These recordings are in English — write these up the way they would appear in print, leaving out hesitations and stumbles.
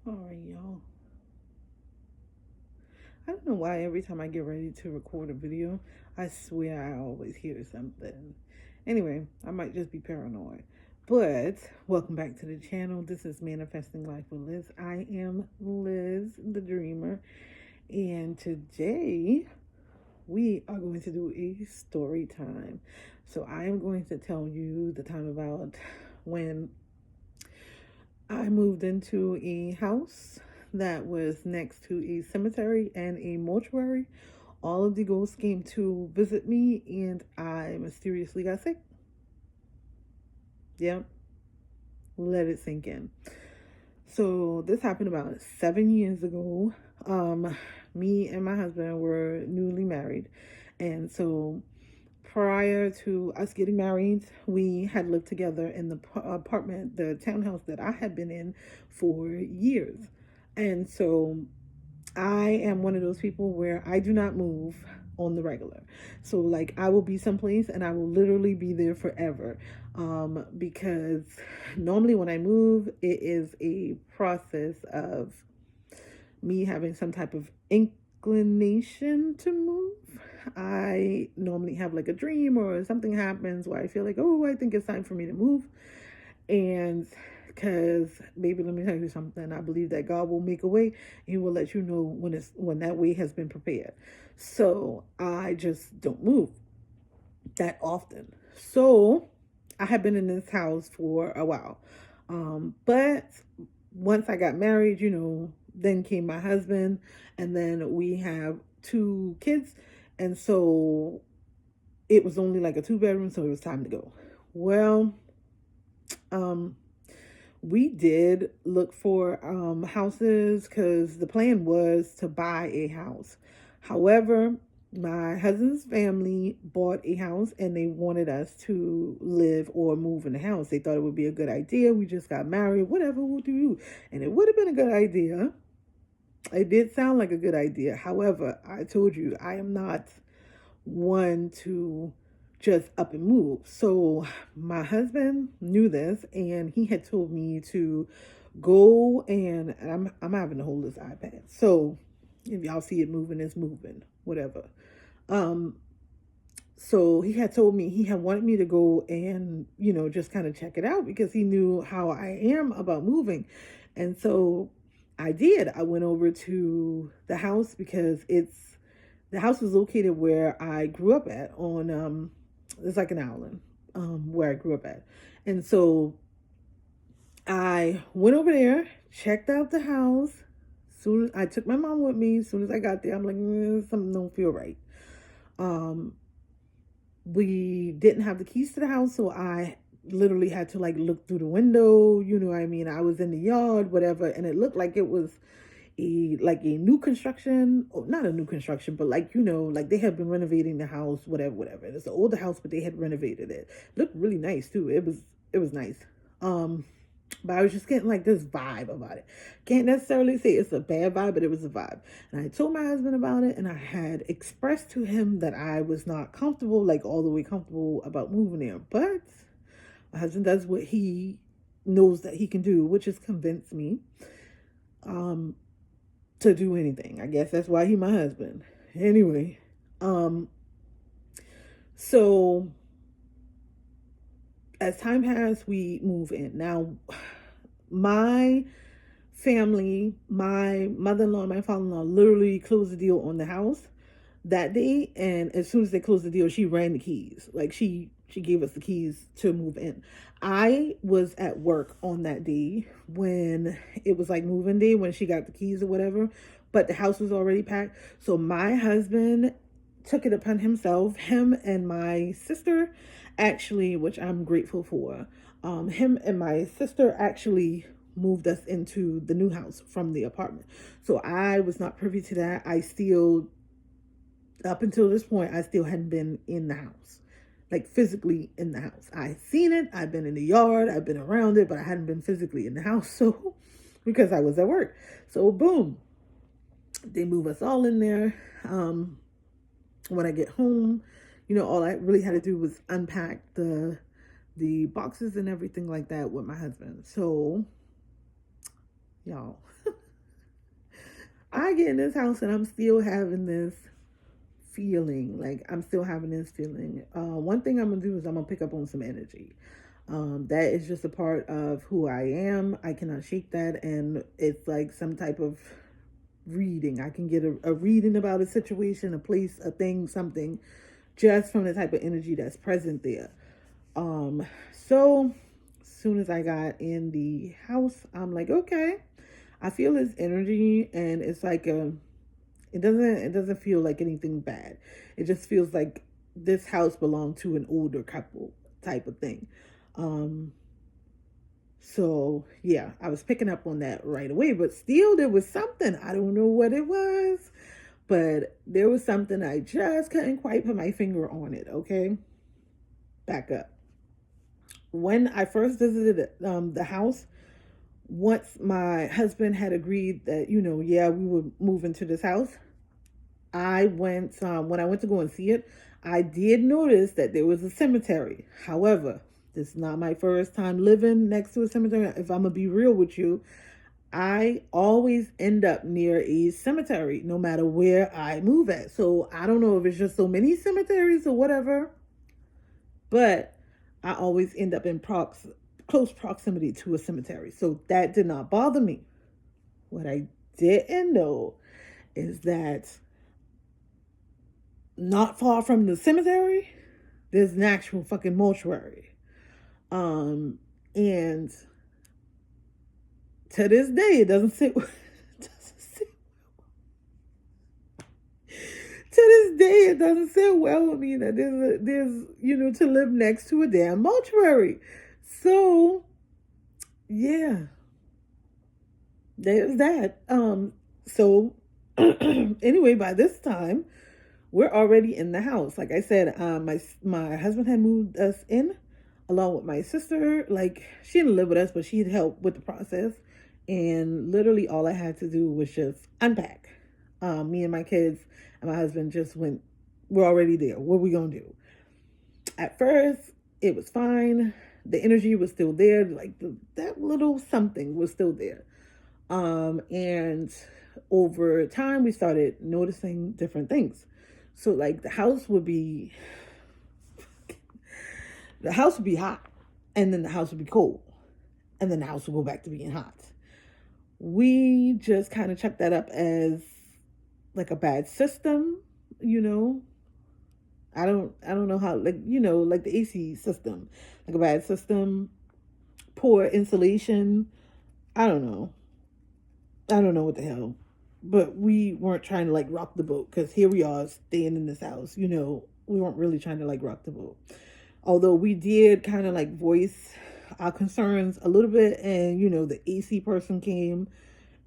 All right, y'all. I don't know why every time I get ready to record a video, I swear I always hear something. Anyway, I might just be paranoid. But welcome back to the channel. This is Manifesting Life with Liz. I am Liz, the dreamer. And today we are going to do a story time. So I am going to tell you the time about when I moved into a house that was next to a cemetery and a mortuary. All of the ghosts came to visit me, and I mysteriously got sick. Yep, let it sink in. So this happened about 7 years ago. Um, Me and my husband were newly married, and so prior to us getting married, we had lived together in the apartment, the townhouse that I had been in for years. And so I am one of those people where I do not move on the regular. So like I will be someplace and I will literally be there forever. Because normally when I move, it is a process of me having some type of inclination to move. I normally have like a dream or something happens where I feel like, oh, I think it's time for me to move. And because, baby, let me tell you something. I believe that God will make a way. He will let you know when that way has been prepared. So I just don't move that often. So I have been in this house for a while. But once I got married, then came my husband, and then we have two kids. And so it was only like a two-bedroom, so it was time to go. Well, um, we did look for houses because the plan was to buy a house. However, my husband's family bought a house and they wanted us to live or move in the house. They thought it would be a good idea. We just got married, whatever, we'll do. And it would have been a good idea. It did sound like a good idea. However, I told you I am not one to just up and move. So my husband knew this and he had told me to go and I'm having to hold this iPad. So if y'all see it moving, it's moving, whatever. Um so he had told me he had wanted me to go and, just kind of check it out because he knew how I am about moving. And so I did. I went over to the house because the house was located where I grew up at on it's like an island where I grew up at. And so I went over there, checked out the house. Soon I took my mom with me. As soon as I got there, I'm like, something don't feel right. Um, we didn't have the keys to the house, so I literally had to like look through the window. You know what I mean? I was in the yard, whatever, and it looked like it was a new construction, or not a new construction, but like like they had been renovating the house, whatever. It's an older house, but they had renovated it. Looked really nice too. It was nice. But I was just getting like this vibe about it. Can't necessarily say it's a bad vibe, but it was a vibe. And I told my husband about it, and I had expressed to him that I was not comfortable, like all the way comfortable about moving there. But my husband does what he knows that he can do, which is convince me um to do anything. I guess that's why he my husband. Anyway, um so as time passed, we move in. Now, my family, my mother-in-law and my father-in-law literally closed the deal on the house that day, and as soon as they closed the deal, she ran the keys. Like she gave us the keys to move in. I was at work on that day when it was like moving day, when she got the keys or whatever, but the house was already packed. So my husband took it upon himself, him and my sister actually, which I'm grateful for. Him and my sister actually moved us into the new house from the apartment. So I was not privy to that. I still, up until this point, I still hadn't been in the house, like physically in the house. I had seen it, I've been in the yard, I've been around it, but I hadn't been physically in the house. So, because I was at work. So, boom, they move us all in there. When I get home, all I really had to do was unpack the boxes and everything like that with my husband. So y'all. I get in this house and I'm still having this feeling. Like, I'm still having this feeling. One thing I'm gonna do is I'm gonna pick up on some energy. That is just a part of who I am. I cannot shake that, and it's like some type of reading. I can get a reading about a situation, a place, a thing, something, just from the type of energy that's present there. So as soon as I got in the house, I'm like, okay, I feel this energy, and it's like it doesn't feel like anything bad. It just feels like this house belonged to an older couple type of thing. Um, so yeah, I was picking up on that right away, but still there was something. I don't know what it was, but there was something I just couldn't quite put my finger on it. Okay, back up. When I first visited the house, once my husband had agreed that, yeah, we would move into this house, I went, when I went to go and see it, I did notice that there was a cemetery. However, this is not my first time living next to a cemetery. If I'm going to be real with you, I always end up near a cemetery no matter where I move at. So I don't know if it's just so many cemeteries or whatever, but I always end up in close proximity to a cemetery. So that did not bother me. What I didn't know is that not far from the cemetery, there's an actual fucking mortuary. And to this day, it doesn't sit. To this day, it doesn't sit well with me that there's to live next to a damn mortuary. So yeah, there's that. So anyway, by this time, we're already in the house. Like I said, my husband had moved us in along with my sister. Like, she didn't live with us, but she'd help with the process. And literally all I had to do was just unpack. Me and my kids and my husband just went, we're already there. What are we going to do? At first, it was fine. The energy was still there. Like, that little something was still there. And over time, we started noticing different things. So, like, the house would be hot, and then the house would be cold, and then the house would go back to being hot. We just kind of checked that up as like a bad system, I don't know how, like the AC system, like a bad system, poor insulation. I don't know. I don't know what the hell. But we weren't trying to like rock the boat, because here we are staying in this house. We weren't really trying to like rock the boat. Although we did kind of like voice our concerns a little bit, and the AC person came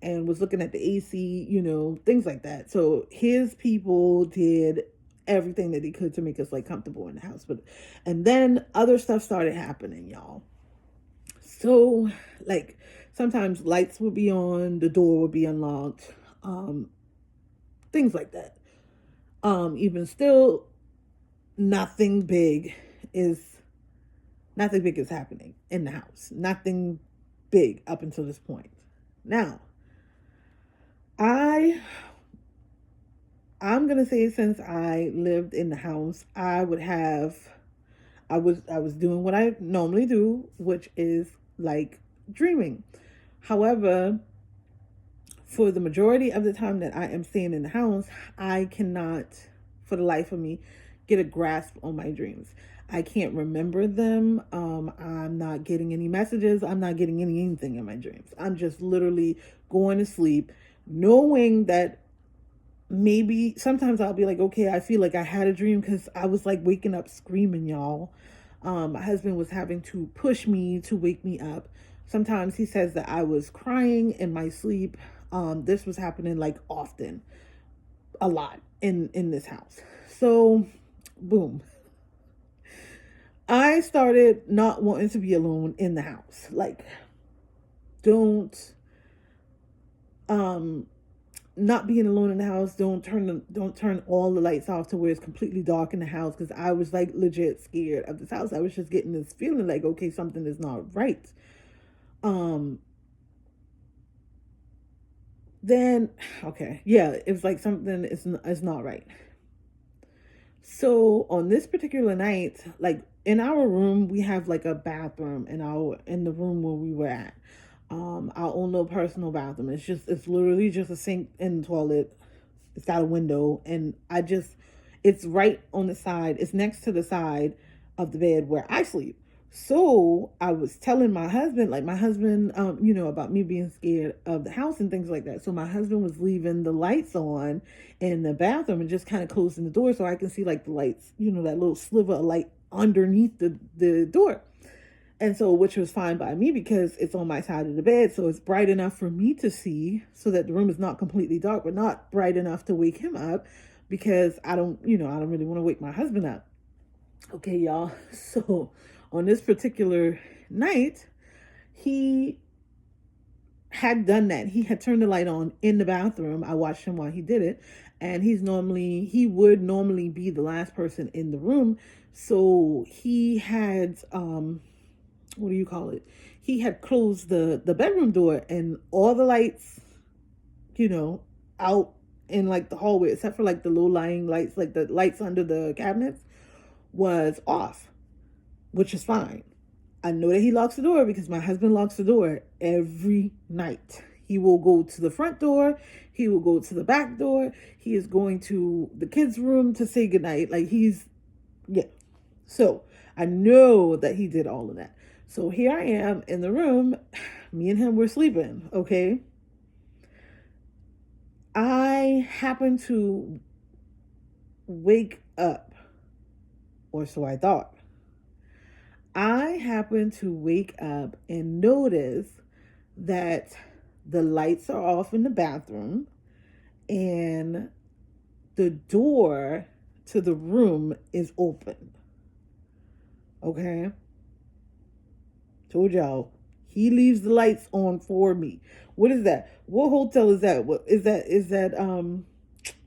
and was looking at the AC, things like that. So his people did everything that they could to make us like comfortable in the house. And then other stuff started happening, y'all. So like sometimes lights would be on, the door would be unlocked, things like that. Even still, nothing big is happening in the house. Nothing big up until this point. Now, I'm gonna say, since I lived in the house, I was doing what I normally do, which is like dreaming. However, for the majority of the time that I am staying in the house, I cannot, for the life of me, get a grasp on my dreams. I can't remember them. I'm not getting any messages. I'm not getting anything in my dreams. I'm just literally going to sleep, knowing that maybe sometimes I'll be like, okay, I feel like I had a dream, because I was like waking up screaming, y'all. My husband was having to push me to wake me up. Sometimes he says that I was crying in my sleep. This was happening like often, a lot in this house. So, boom. I started not wanting to be alone in the house. Like, don't not being alone in the house, don't turn all the lights off to where it's completely dark in the house, because I was like legit scared of this house. I was just getting this feeling like, okay, something is not right. then, okay, yeah, it's like something is not right. So on this particular night, like in our room, we have like a bathroom in the room where we were at. Our own little personal bathroom. It's literally just a sink and toilet. It's got a window, and it's right on the side. It's next to the side of the bed where I sleep. So I was telling my husband, like my husband, about me being scared of the house and things like that. So my husband was leaving the lights on in the bathroom and just kind of closing the door so I can see like the lights, that little sliver of light underneath the door. And so, which was fine by me because it's on my side of the bed. So it's bright enough for me to see so that the room is not completely dark, but not bright enough to wake him up because I don't really want to wake my husband up. Okay, y'all. So on this particular night, he had done that. He had turned the light on in the bathroom. I watched him while he did it. And he would normally be the last person in the room. So he had, what do you call it? He had closed the bedroom door and all the lights, out in like the hallway, except for like the low lying lights, like the lights under the cabinets, was off, which is fine. I know that he locks the door because my husband locks the door every night. He will go to the front door. He will go to the back door. He is going to the kids' room to say goodnight. Yeah. So I know that he did all of that. So here I am in the room. Me and him were sleeping, okay? I happen to wake up, or so I thought. I happened to wake up and notice that the lights are off in the bathroom and the door to the room is open. Okay? Told y'all, he leaves the lights on for me. What is that? What hotel is that? What is that? Is that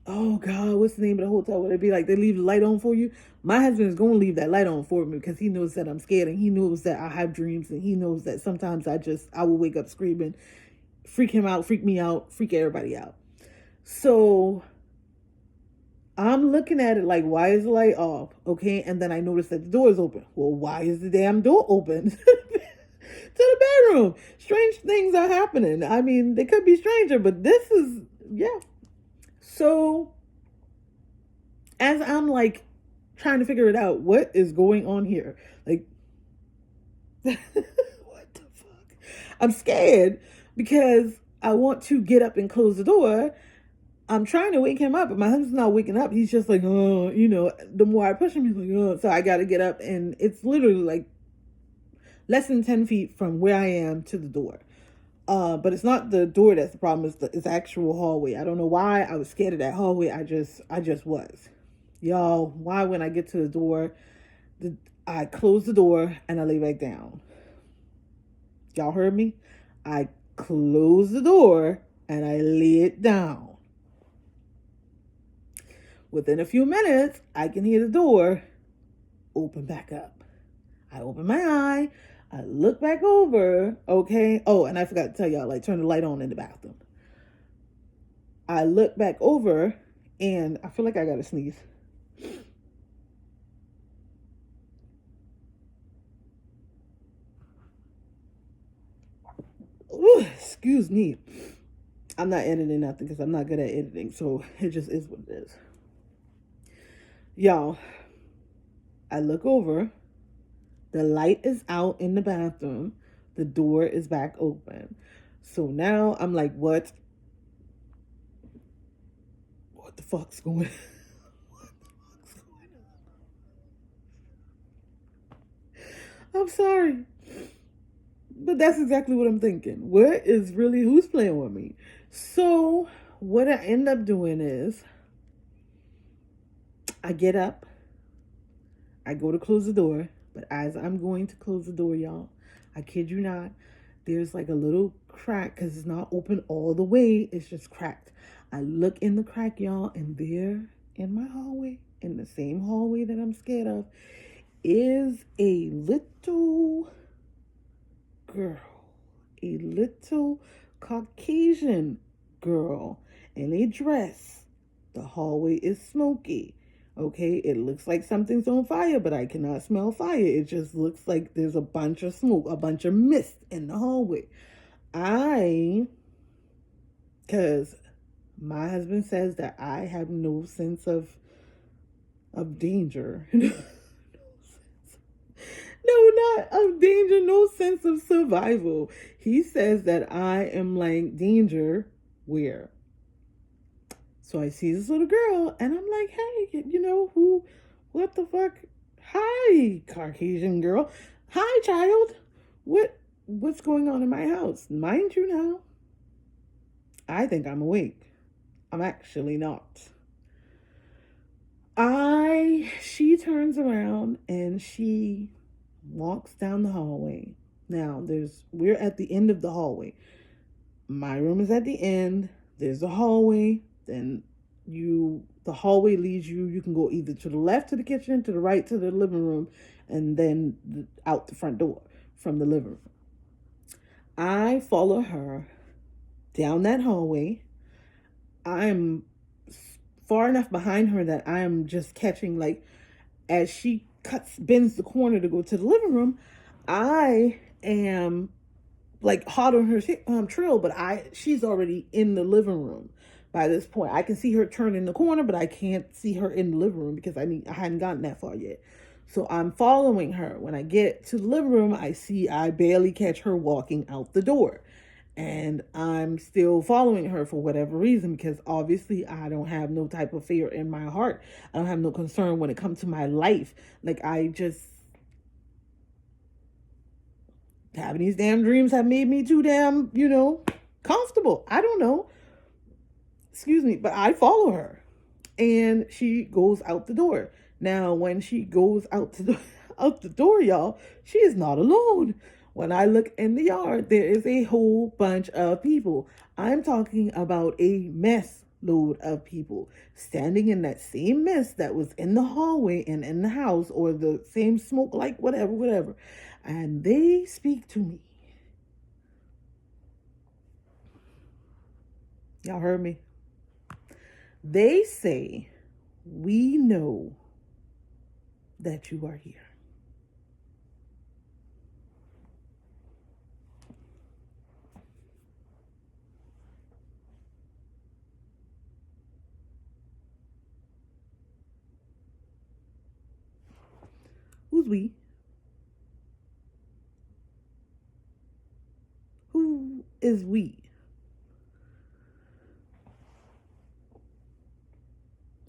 oh God, what's the name of the hotel? Would it be like they leave the light on for you? My husband is gonna leave that light on for me because he knows that I'm scared and he knows that I have dreams and he knows that sometimes I will wake up screaming, freak him out, freak me out, freak everybody out. So I'm looking at it like, why is the light off? Okay, and then I notice that the door is open. Well, why is the damn door open? To the bedroom. Strange things are happening. I mean, they could be stranger, but this is, yeah. So as I'm like trying to figure it out, what is going on here? Like, what the fuck? I'm scared because I want to get up and close the door. I'm trying to wake him up, but my husband's not waking up. He's just like, oh, the more I push him, he's like, oh. So I got to get up, and it's literally like less than 10 feet from where I am to the door. But it's not the door that's the problem. It's the actual hallway. I don't know why I was scared of that hallway. I just was. Y'all, why when I get to the door, I close the door and I lay back down. Y'all heard me? I close the door and I lay it down. Within a few minutes, I can hear the door open back up. I open my eye. I look back over. Okay. Oh, and I forgot to tell y'all, like, turn the light on in the bathroom. I look back over and I feel like I got to sneeze. Ooh, excuse me. I'm not editing nothing because I'm not good at editing. So it just is what it is. Y'all, I look over. The light is out in the bathroom. The door is back open. So now I'm like, what? What the fuck's going on? What the fuck's going on? I'm sorry. But that's exactly what I'm thinking. Who's playing with me? So what I end up doing is I get up, I go to close the door, but as I'm going to close the door, y'all, I kid you not, there's like a little crack because it's not open all the way. It's just cracked. I look in the crack, y'all, and there in my hallway, in the same hallway that I'm scared of, is a little girl, a little Caucasian girl in a dress. The hallway is smoky. Okay, it looks like something's on fire, but I cannot smell fire. It just looks like there's a bunch of smoke, a bunch of mist in the hallway. Because my husband says that I have no sense of danger. No, not of danger, no sense of survival. He says that I am like danger where. So I see this little girl and I'm like, hey, what the fuck? Hi, Caucasian girl. Hi, child. What's going on in my house? Mind you now, I think I'm awake. I'm actually not. She turns around and she walks down the hallway. Now we're at the end of the hallway. My room is at the end. There's a hallway. Then the hallway leads you can go either to the left to the kitchen, to the right to the living room, and then out the front door from the living room. I follow her down that hallway. I'm far enough behind her that I am just catching, like, as she bends the corner to go to the living room, I am like hot on her trail, but she's already in the living room by this point. I can see her turn in the corner, but I can't see her in the living room because I hadn't gotten that far yet. So I'm following her. When I get to the living room, I barely catch her walking out the door. And I'm still following her for whatever reason, because obviously I don't have no type of fear in my heart. I don't have no concern when it comes to my life. Like, having these damn dreams have made me too damn, comfortable. I don't know. Excuse me, but I follow her. And she goes out the door. Now, when she goes out the door, y'all, she is not alone. When I look in the yard, there is a whole bunch of people. I'm talking about a mess load of people standing in that same mess that was in the hallway and in the house, or the same smoke, like whatever. And they speak to me. Y'all heard me? They say, we know that you are here. Who's we? Who is we?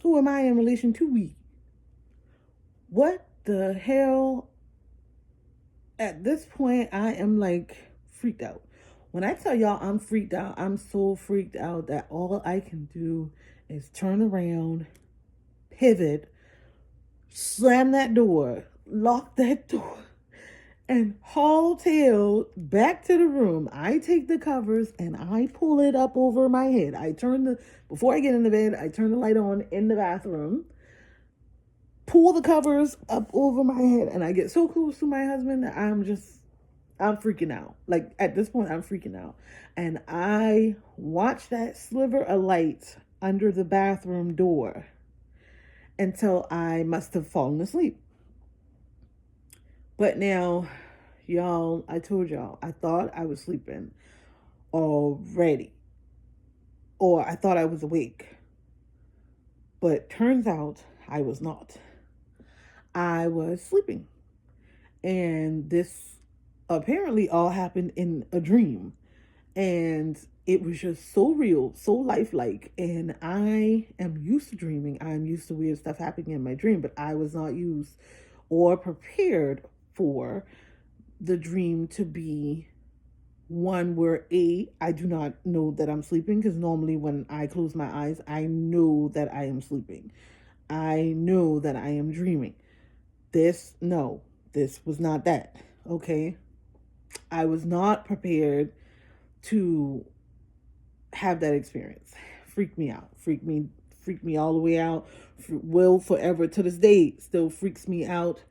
Who am I in relation to we? What the hell? At this point, I am like freaked out. When I tell y'all I'm freaked out, I'm so freaked out that all I can do is turn around, pivot, slam that door, lock that door, and haul tail back to the room. I take the covers and I pull it up over my head. Before I get in the bed, I turn the light on in the bathroom, pull the covers up over my head, and I get so close to my husband that I'm freaking out. Like, at this point, I'm freaking out. And I watch that sliver of light under the bathroom door until I must have fallen asleep. But now, y'all, I told y'all, I thought I was sleeping already. Or I thought I was awake. But turns out I was not. I was sleeping. And this apparently all happened in a dream. And it was just so real, so lifelike. And I am used to dreaming. I'm used to weird stuff happening in my dream, but I was not used or prepared for the dream to be one where I do not know that I'm sleeping, because normally when I close my eyes, I know that I am sleeping. I know that I am dreaming. This was not that. Okay. I was not prepared to have that experience. Freaked me out. Freaked me all the way out. Will forever to this day still freaks me out.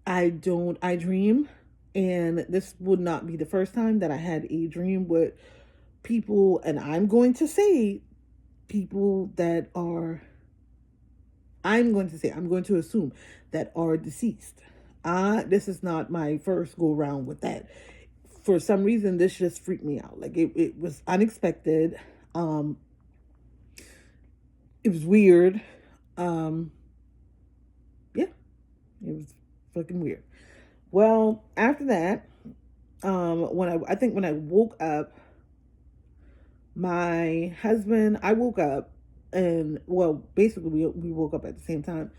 I dream, and this would not be the first time that I had a dream with people, and I'm going to say people that are, I'm going to assume that are deceased. This is not my first go around with that. For some reason, this just freaked me out. Like it was unexpected. Um, it was weird. Um, yeah, it was fucking weird. Well, after that, I think when I woke up, my husband, I woke up, and well, basically we woke up at the same time.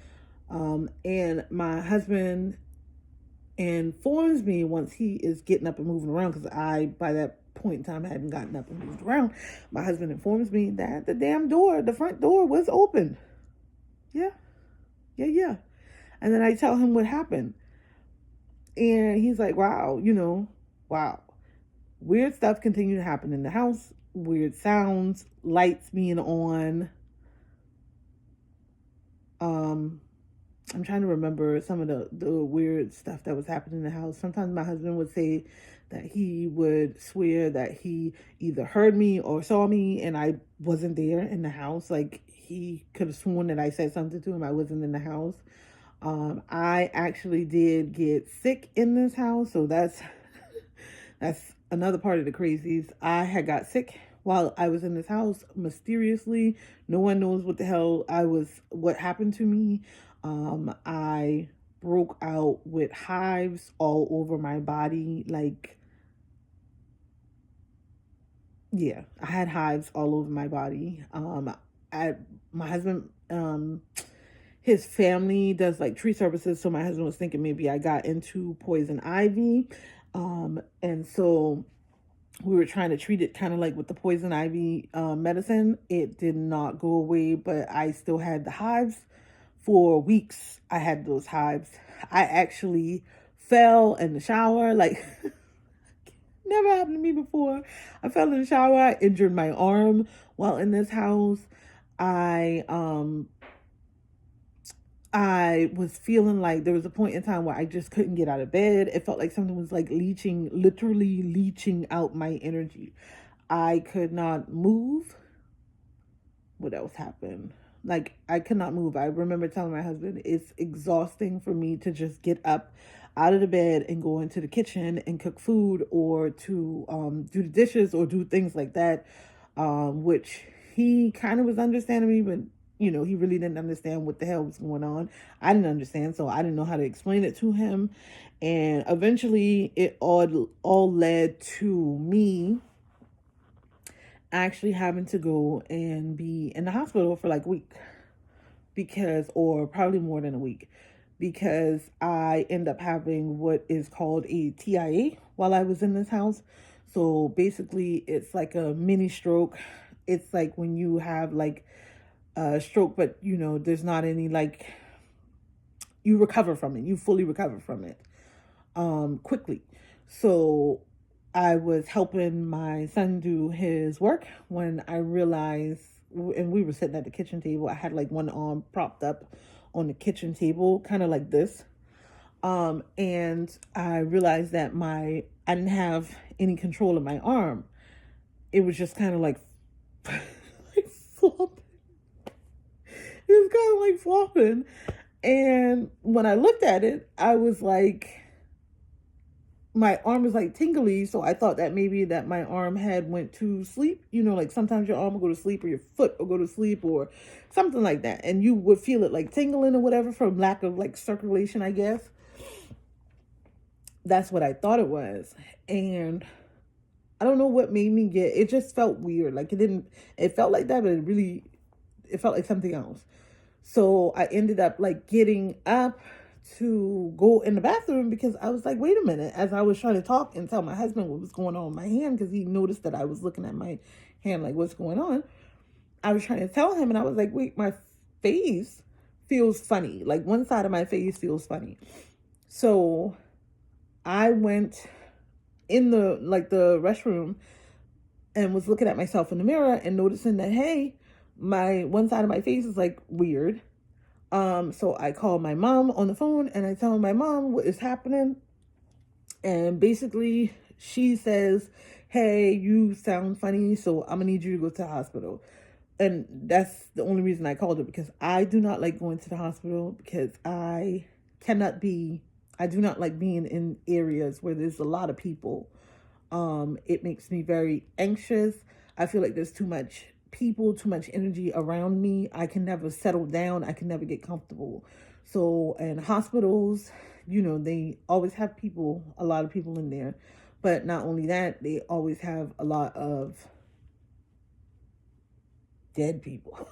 And my husband informs me once he is getting up and moving around, because I, by that point in time, I hadn't gotten up and moved around. My husband informs me that the damn door, the front door, was open. Yeah, yeah. And then I tell him what happened. And he's like, wow, wow. Weird stuff continued to happen in the house. Weird sounds, lights being on. I'm trying to remember some of the weird stuff that was happening in the house. Sometimes my husband would say that he would swear that he either heard me or saw me and I wasn't there in the house. Like he could have sworn that I said something to him. I wasn't in the house. I actually did get sick in this house, so that's that's another part of the crazies. I had got sick while I was in this house mysteriously. No one knows what happened to me. I broke out with hives all over my body. Like, yeah, I had hives all over my body. My husband, his family does like tree services. So my husband was thinking maybe I got into poison ivy. And so we were trying to treat it kind of like with the poison ivy medicine. It did not go away, but I still had the hives. For weeks, I had those hives. I actually fell in the shower, like never happened to me before. I fell in the shower. I injured my arm while in this house. I was feeling like there was a point in time where I just couldn't get out of bed. It felt like something was like literally leeching out my energy. I could not move. What else happened? Like, I could not move. I remember telling my husband, it's exhausting for me to just get up out of the bed and go into the kitchen and cook food, or to do the dishes or do things like that, which he kind of was understanding me, but he really didn't understand what the hell was going on. I didn't understand, so I didn't know how to explain it to him. And eventually it all led to me actually having to go and be in the hospital for like a week, or probably more than a week, because I end up having what is called a TIA while I was in this house. So basically it's like a mini stroke. It's like when you have like a stroke, but there's not any, like, you recover from it. You fully recover from it quickly. So I was helping my son do his work when I realized, and we were sitting at the kitchen table. I had like one arm propped up on the kitchen table, kind of like this. And I realized that I didn't have any control of my arm. It was just kind of like, like flopping. It was kind of like flopping. And when I looked at it, I was like, my arm was like tingly, so I thought that maybe that my arm had went to sleep. Like sometimes your arm will go to sleep, or your foot will go to sleep, or something like that, and you would feel it like tingling or whatever from lack of like circulation, I guess. That's what I thought it was. And I don't know what made me it just felt weird. Like it felt like that, but it felt like something else. So I ended up like getting up to go in the bathroom, because I was like, wait a minute, as I was trying to talk and tell my husband what was going on with my hand, because he noticed that I was looking at my hand like, what's going on? I was trying to tell him, and I was like, wait, my face feels funny. Like one side of my face feels funny. So I went in the restroom and was looking at myself in the mirror and noticing that, hey, my one side of my face is like weird. So I called my mom on the phone and I tell my mom what is happening. And basically she says, hey, you sound funny, so I'm gonna need you to go to the hospital. And that's the only reason I called it, because I do not like going to the hospital, because cannot be I do not like being in areas where there's a lot of people. It makes me very anxious. I feel like there's too much people, too much energy around me. I can never settle down. I can never get comfortable. So, and hospitals, they always have people, a lot of people in there. But not only that, they always have a lot of dead people.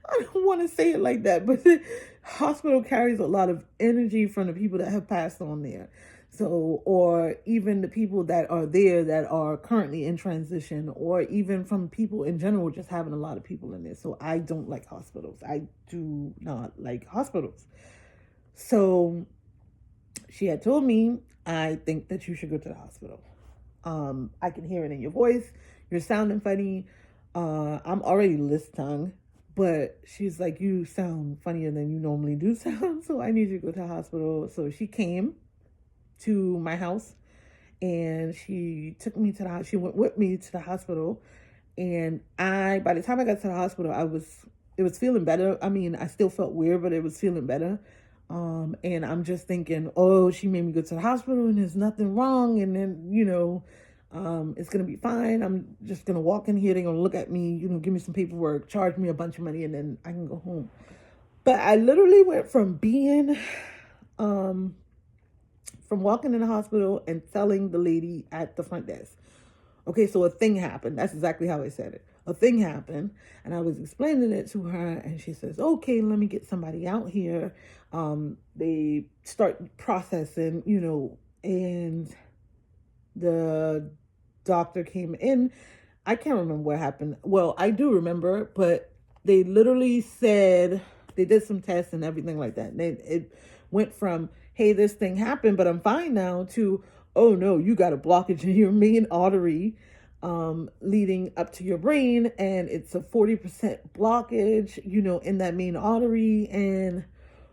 I don't want to say it like that, but the hospital carries a lot of energy from the people that have passed on there. So, or even the people that are there that are currently in transition, or even from people in general, just having a lot of people in there. So, I don't like hospitals. I do not like hospitals. So, she had told me, I think that you should go to the hospital. I can hear it in your voice. You're sounding funny. I'm already list tongue, but she's like, you sound funnier than you normally do sound. So I need you to go to the hospital. So she came to my house and she took me to the house. She went with me to the hospital. And by the time I got to the hospital, it was feeling better. I mean, I still felt weird, but it was feeling better. And I'm just thinking, oh, she made me go to the hospital and there's nothing wrong. And then, it's going to be fine. I'm just going to walk in here. They're going to look at me, give me some paperwork, charge me a bunch of money, and then I can go home. But I literally went from from walking in the hospital and telling the lady at the front desk, okay, so a thing happened. That's exactly how I said it. A thing happened, and I was explaining it to her, and she says, okay, let me get somebody out here. They start processing, and the doctor came in. I can't remember what happened. Well, I do remember, but they literally said they did some tests and everything like that. It went from, hey, this thing happened, but I'm fine now, to, oh no, you got a blockage in your main artery leading up to your brain, and it's a 40% blockage, in that main artery, and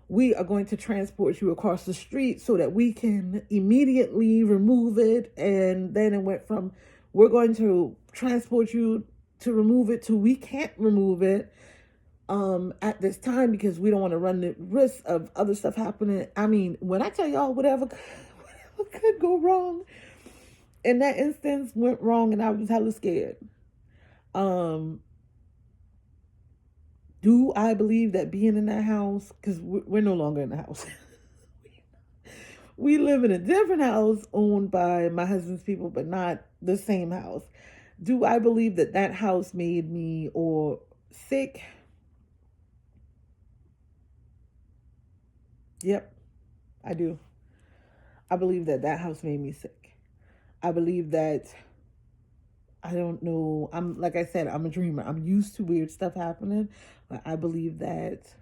we are going to transport you across the street so that we can immediately remove it. And then it went from, we're going to transport you to remove it, to we can't remove it at this time because we don't want to run the risk of other stuff happening. I mean, when I tell y'all whatever could go wrong, in that instance went wrong, and I was hella scared. Do I believe that being in that house, because we're no longer in the house. We live in a different house owned by my husband's people, but not the same house. Do I believe that that house made me or sick? Yep, I do. I believe that that house made me sick. I believe that, I don't know, I'm, like I said, I'm a dreamer. I'm used to weird stuff happening, but I believe that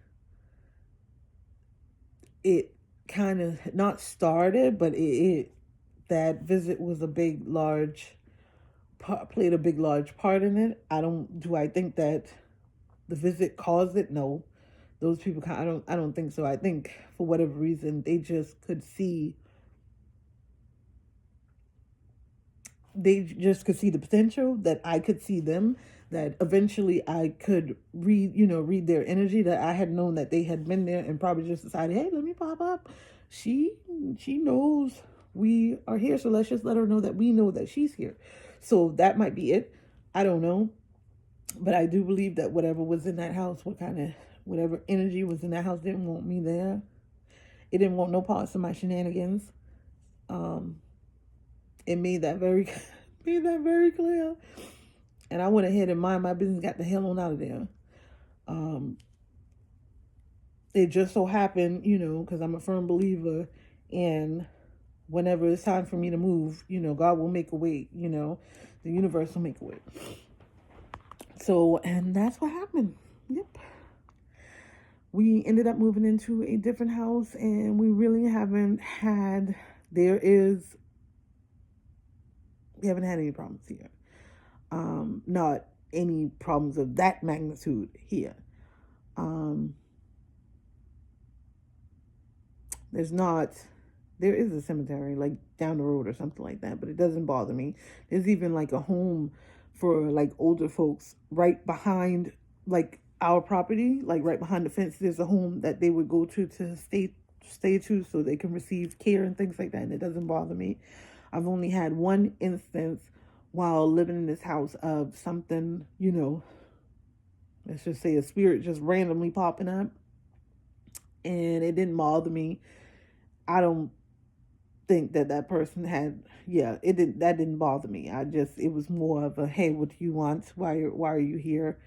it kind of not started, but it that visit was a big, large played a big, large part in it. Do I think that the visit caused it? No. Those people, I don't think so. I think for whatever reason, they just could see, the potential that I could see them, that eventually I could read their energy, that I had known that they had been there and probably just decided, hey, let me pop up. She knows we are here, so let's just let her know that we know that she's here. So that might be it. I don't know. But I do believe that whatever was in that house, whatever energy was in that house didn't want me there. It didn't want no parts of my shenanigans. It made that very clear. And I went ahead and mind my business, got the hell on out of there. It just so happened, because I'm a firm believer in whenever it's time for me to move, God will make a way, the universe will make a way. So, and that's what happened. Yep. We ended up moving into a different house, and we really haven't had any problems here. Not any problems of that magnitude here. There's not there is a cemetery like down the road or something like that, but it doesn't bother me. There's even like a home for like older folks right behind like our property, like right behind the fence. There's a home that they would go to stay to so they can receive care and things like that, and it doesn't bother me. I've only had one instance while living in this house of something, let's just say a spirit just randomly popping up, and it didn't bother me. I don't think that that person had, yeah, that didn't bother me. It was more of a, hey, what do you want? Why are you here?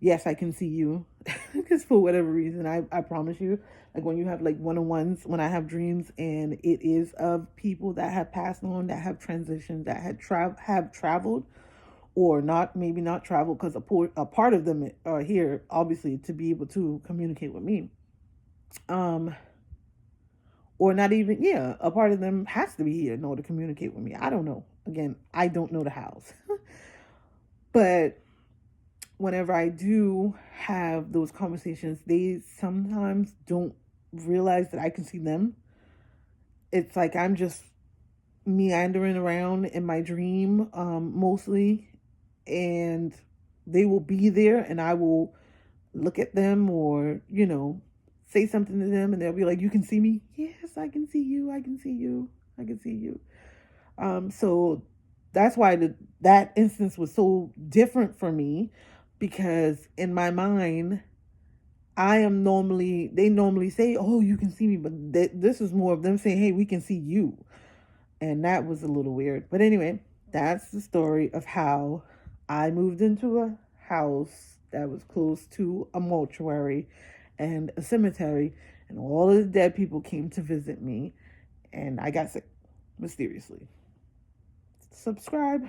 Yes, I can see you. Because for whatever reason, I promise you, like when you have like one-on-ones, when I have dreams and it is of people that have passed on, that have transitioned, that have traveled, or not, maybe not traveled, because a part of them are here obviously to be able to communicate with me, um or not even, yeah, a part of them has to be here in order to communicate with me. I don't know, again, I don't know the house. But whenever I do have those conversations, they sometimes don't realize that I can see them. It's like I'm just meandering around in my dream, mostly, and they will be there, and I will look at them, or say something to them, and they'll be like, "You can see me." Yes, I can see you. I can see you. I can see you. So that's why that instance was so different for me, because in my mind, they normally say, "Oh, you can see me," but this is more of them saying, "Hey, we can see you," and that was a little weird. But anyway, that's the story of how I moved into a house that was close to a mortuary and a cemetery, and all of the dead people came to visit me, and I got sick mysteriously. Subscribe.